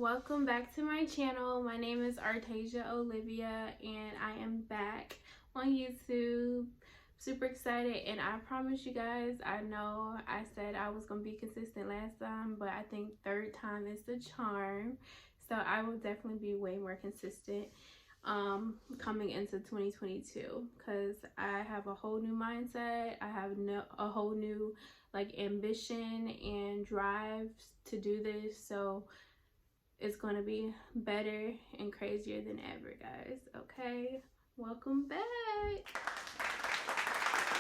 welcome back to my channel. My name is Artasia Olivia and I am back on YouTube. Super excited, and I promise you guys, I know I said I was gonna be consistent last time, but I think third time is the charm. So I will definitely be way more consistent coming into 2022, because I have a whole new mindset. I have a whole new like ambition and drive to do this. So it's going to be better and crazier than ever, guys. Okay, welcome back.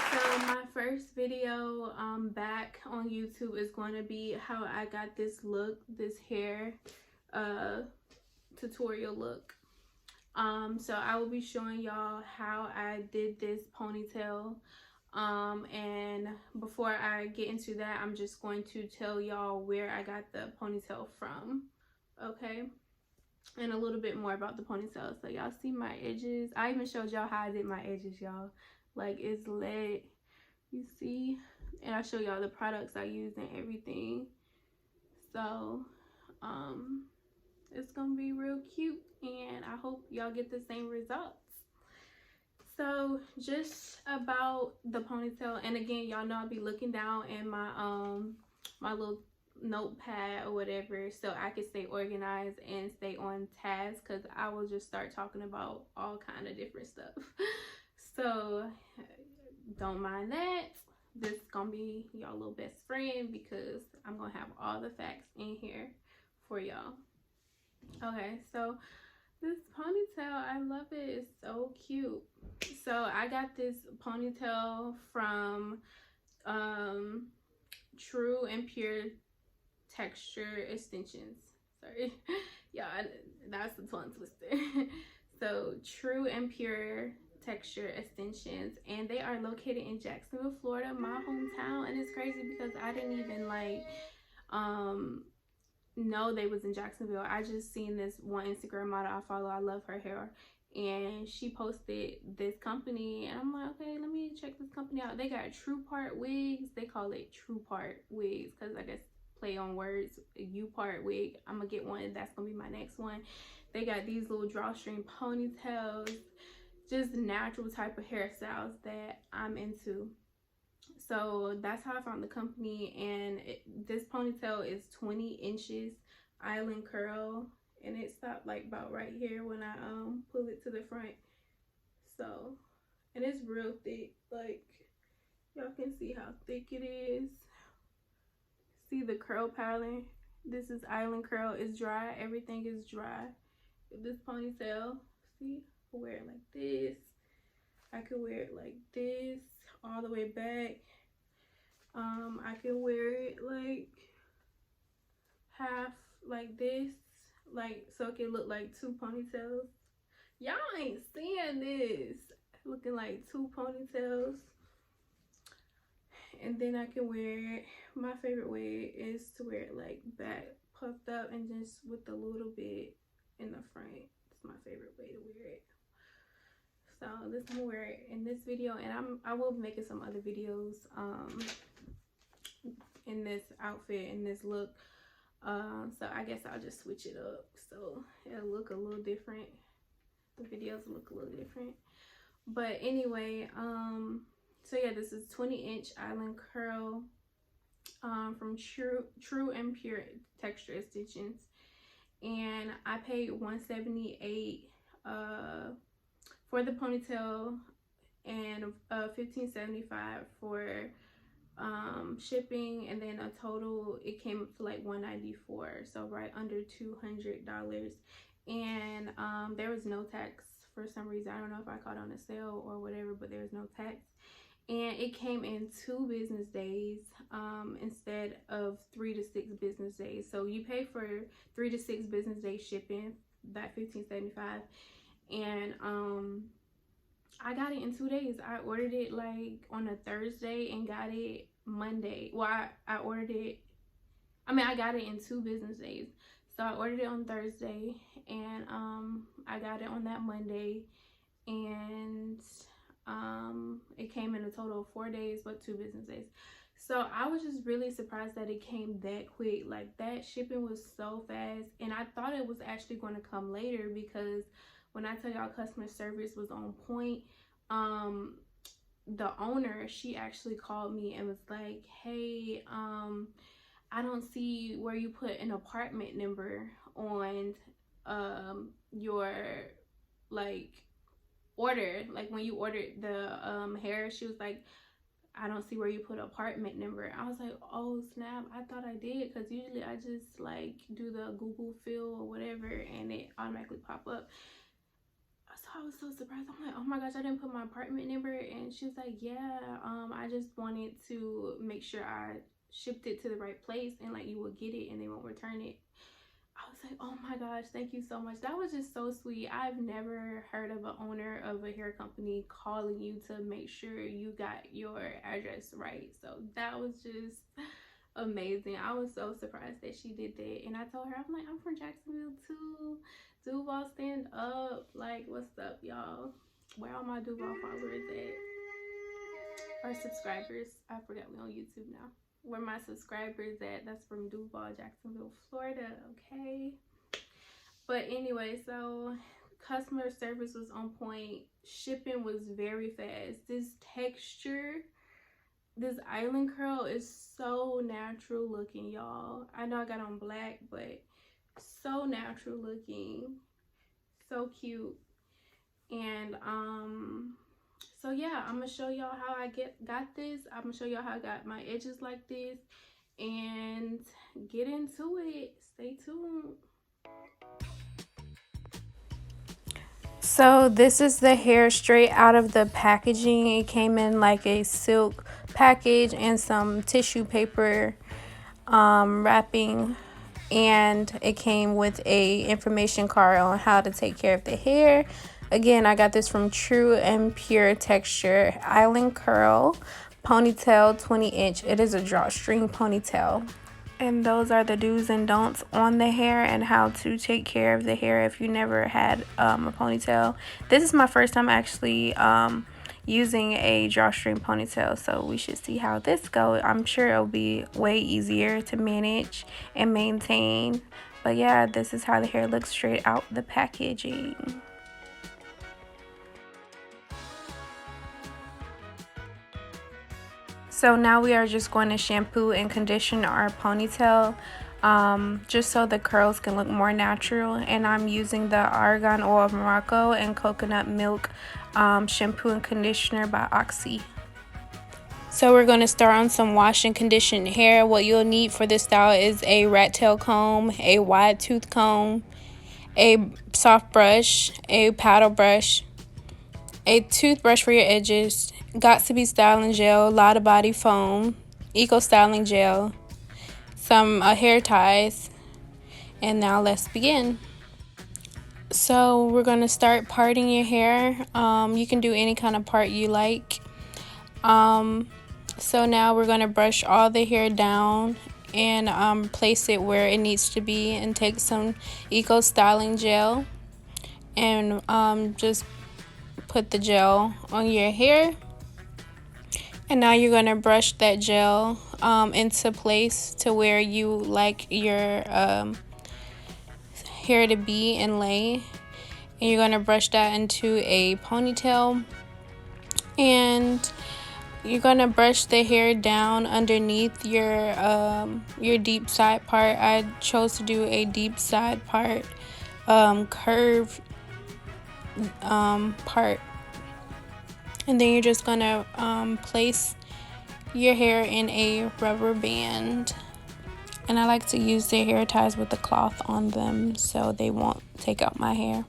So my first video back on YouTube is going to be how I got this look, this hair tutorial look. So I will be showing y'all how I did this ponytail. And before I get into that, I'm just going to tell y'all where I got the ponytail from. Okay, and a little bit more about the ponytail. So y'all see my edges. I even showed y'all how I did my edges, y'all. Like, it's lit, you see. And I show y'all the products I used and everything. So it's gonna be real cute, and I hope y'all get the same results. So just about the ponytail, and again, y'all know I'll be looking down in my my little notepad or whatever, so I can stay organized and stay on task, because I will just start talking about all kind of different stuff. So don't mind that. This is gonna be y'all little best friend, because I'm gonna have all the facts in here for y'all. Okay, so this ponytail, I love it. It's so cute. So I got this ponytail from True and Pure Texture Extensions. Sorry, yeah, that's the tongue twister. So True and Pure Texture Extensions, and they are located in Jacksonville, Florida, my hometown. And it's crazy because I didn't even like know they was in Jacksonville. I just seen this one Instagram model I follow. I love her hair, and she posted this company, and I'm like, okay, let me check this company out. They got True Part Wigs. They call it True Part Wigs because I guess play on words. You Part Wig. I'm gonna get one. That's gonna be my next one. They got these little drawstring ponytails, just natural type of hairstyles that I'm into. So that's how I found the company, and this ponytail is 20 inches island curl, and it stopped like about right here when I pull it to the front. So, and it's real thick, like y'all can see how thick it is. See the curl pattern? This is island curl. It's dry. Everything is dry. This ponytail, see, I can wear it like this. I can wear it like this all the way back. I can wear it like half like this, like so it can look like two ponytails. Y'all ain't seeing this, looking like two ponytails. And then I can wear it, my favorite way is to wear it like back puffed up and just with a little bit in the front. It's my favorite way to wear it. So this I'm gonna wear it in this video, and I will be making some other videos in this outfit, in this look. So I guess I'll just switch it up so it'll look a little different. The videos look a little different. But anyway, so yeah, this is 20-inch island curl from True and Pure Texture Extensions, and I paid $178 for the ponytail, and $15.75 for shipping, and then a total it came up to like $194, so right under $200. And there was no tax for some reason. I don't know if I caught on a sale or whatever, but there was no tax, and it came in 2 business days instead of 3 to 6 business days. So you pay for 3 to 6 business day shipping, that $15.75, and I got it in 2 days. I ordered it like on a Thursday and got it Monday. Well, I ordered it, I got it in 2 business days. So I ordered it on Thursday, and I got it on that Monday, and It came in a total of 4 days, but 2 business days. So I was just really surprised that it came that quick. Like, that shipping was so fast, and I thought it was actually going to come later, because when I tell y'all customer service was on point, the owner, she actually called me and was like, hey, I don't see where you put an apartment number on your like order. Like, when you ordered the hair, she was like, I don't see where you put apartment number. I was like, oh snap, I thought I did, because usually I just like do the Google fill or whatever and it automatically pop up. So I was so surprised. I'm like, oh my gosh, I didn't put my apartment number. And she was like, yeah, I just wanted to make sure I shipped it to the right place, and like you will get it and they won't return it. I was like, oh my gosh, thank you so much. That was just so sweet. I've never heard of an owner of a hair company calling you to make sure you got your address right. So that was just amazing. I was so surprised that she did that. And I told her, I'm like, I'm from Jacksonville too. Duval, stand up. Like, what's up, y'all? Where all my Duval followers at? Or subscribers. I forgot we on YouTube now. Where my subscribers at? That's from Duval, Jacksonville, Florida. Okay. But anyway, so customer service was on point. Shipping was very fast. This texture, this island curl is so natural looking, y'all. I know I got on black, but so natural looking, so cute. And so yeah, I'm gonna show y'all how I got this. I'm gonna show y'all how I got my edges like this, and get into it. Stay tuned. So this is the hair straight out of the packaging. It came in like a silk package and some tissue paper wrapping, and it came with a information card on how to take care of the hair. Again, I got this from True and Pure Texture Island Curl Ponytail 20-inch. It is a drawstring ponytail. And those are the do's and don'ts on the hair and how to take care of the hair if you never had a ponytail. This is my first time actually using a drawstring ponytail, so we should see how this goes. I'm sure it'll be way easier to manage and maintain. But yeah, this is how the hair looks straight out the packaging. So now we are just going to shampoo and condition our ponytail, just so the curls can look more natural. And I'm using the Argan Oil of Morocco and Coconut Milk shampoo and conditioner by Oxy. So we're going to start on some wash and condition hair. What you'll need for this style is a rat tail comb, a wide tooth comb, a soft brush, a paddle brush, a toothbrush for your edges, Got to Be styling gel, Lotta Body foam, Eco styling gel, some hair ties, and now let's begin. So we're going to start parting your hair. You can do any kind of part you like. So now we're going to brush all the hair down and place it where it needs to be, and take some Eco styling gel and just put the gel on your hair. And now you're going to brush that gel into place to where you like your hair to be and lay. And you're going to brush that into a ponytail. And you're going to brush the hair down underneath your deep side part. I chose to do a deep side part, curve part. And then you're just going to place your hair in a rubber band. And I like to use the hair ties with the cloth on them so they won't take out my hair.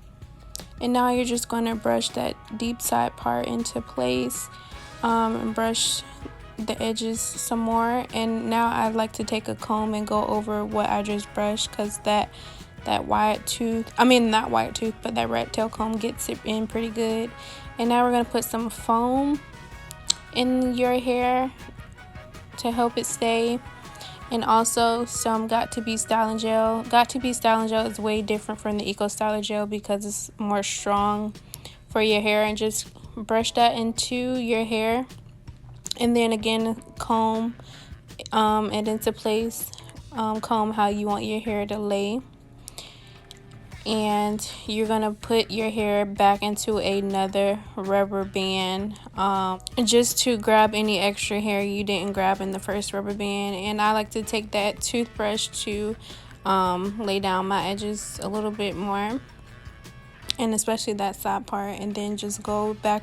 And now you're just going to brush that deep side part into place and brush the edges some more. And now I'd like to take a comb and go over what I just brushed, because that wide tooth, not white tooth, but that rat tail comb gets it in pretty good. And now we're going to put some foam in your hair to help it stay, and also some Got To Be styling gel. Got To Be styling gel is way different from the Eco styling gel because it's more strong for your hair, and just brush that into your hair, and then again comb it into place. Comb how you want your hair to lay, and you're gonna put your hair back into another rubber band, just to grab any extra hair you didn't grab in the first rubber band. And I like to take that toothbrush to lay down my edges a little bit more, and especially that side part, and then just go back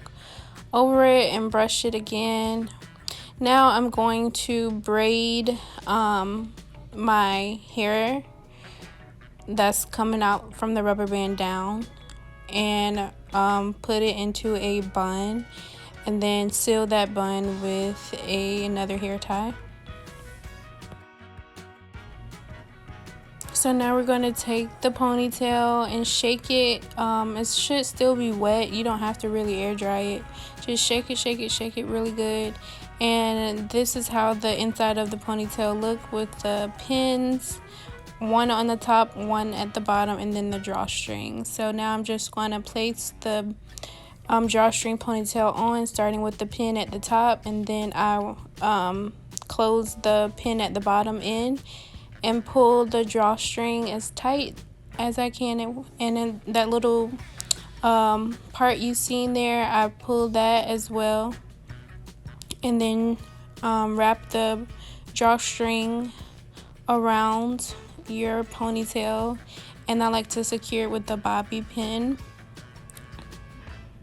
over it and brush it again. Now I'm going to braid my hair that's coming out from the rubber band down, and put it into a bun, and then seal that bun with another hair tie. So now we're going to take the ponytail and shake it. It should still be wet. You don't have to really air dry it. Just shake it really good. And this is how the inside of the ponytail look, with the pins, one on the top, one at the bottom, and then the drawstring. So now I'm just going to place the drawstring ponytail on, starting with the pin at the top, and then I close the pin at the bottom in and pull the drawstring as tight as I can. And then that little part you seen there, I pull that as well, and then wrap the drawstring around your ponytail, and I like to secure it with the bobby pin.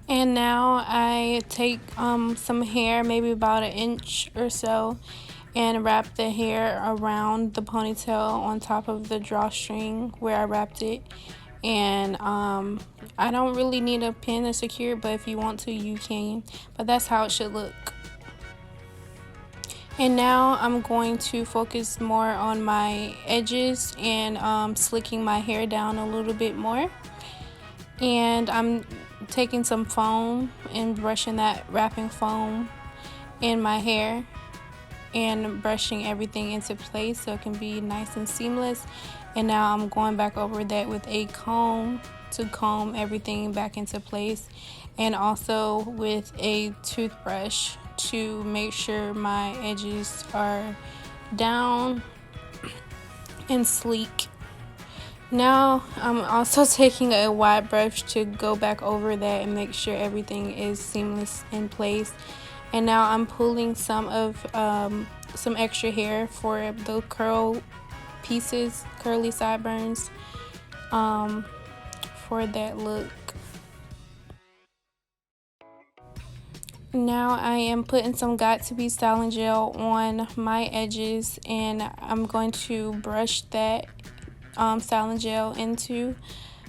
And now I take some hair, maybe about 1 inch or so, and wrap the hair around the ponytail on top of the drawstring where I wrapped it. And I don't really need a pin to secure it, but if you want to, you can. But that's how it should look. And now I'm going to focus more on my edges and slicking my hair down a little bit more. And I'm taking some foam and brushing that wrapping foam in my hair and brushing everything into place so it can be nice and seamless. And now I'm going back over that with a comb to comb everything back into place, and also with a toothbrush to make sure my edges are down and sleek. Now I'm also taking a wide brush to go back over that and make sure everything is seamless in place. And now I'm pulling some extra hair for the curl pieces, curly sideburns, for that look. Now I am putting some Got To Be styling gel on my edges, and I'm going to brush that styling gel into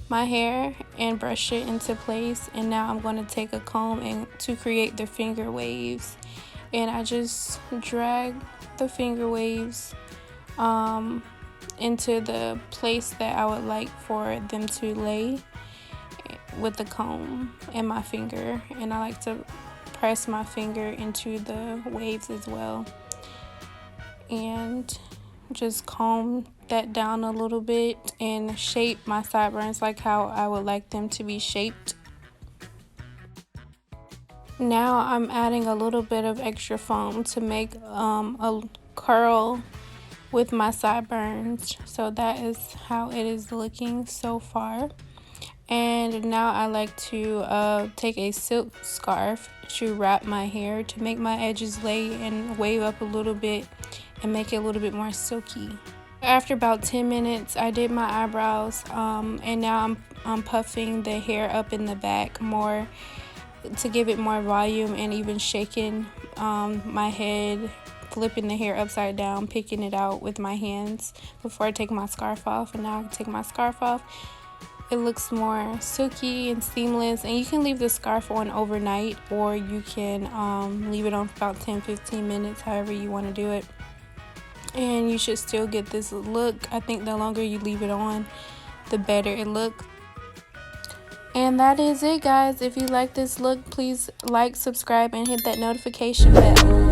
my hair and brush it into place. And now I'm going to take a comb and to create the finger waves, and I just drag the finger waves into the place that I would like for them to lay with the comb and my finger. And I like to press my finger into the waves as well, and just comb that down a little bit and shape my sideburns like how I would like them to be shaped. Now I'm adding a little bit of extra foam to make a curl with my sideburns. So that is how it is looking so far. And now I like to take a silk scarf to wrap my hair to make my edges lay and wave up a little bit and make it a little bit more silky. After about 10 minutes, I did my eyebrows, and now I'm puffing the hair up in the back more to give it more volume, and even shaking my head, flipping the hair upside down, picking it out with my hands before I take my scarf off. And now I take my scarf off. It looks more silky and seamless, and you can leave the scarf on overnight, or you can leave it on for about 10-15 minutes, however you want to do it, and you should still get this look. I think the longer you leave it on, the better it looks. And that is it, guys. If you like this look, please like, subscribe, and hit that notification bell.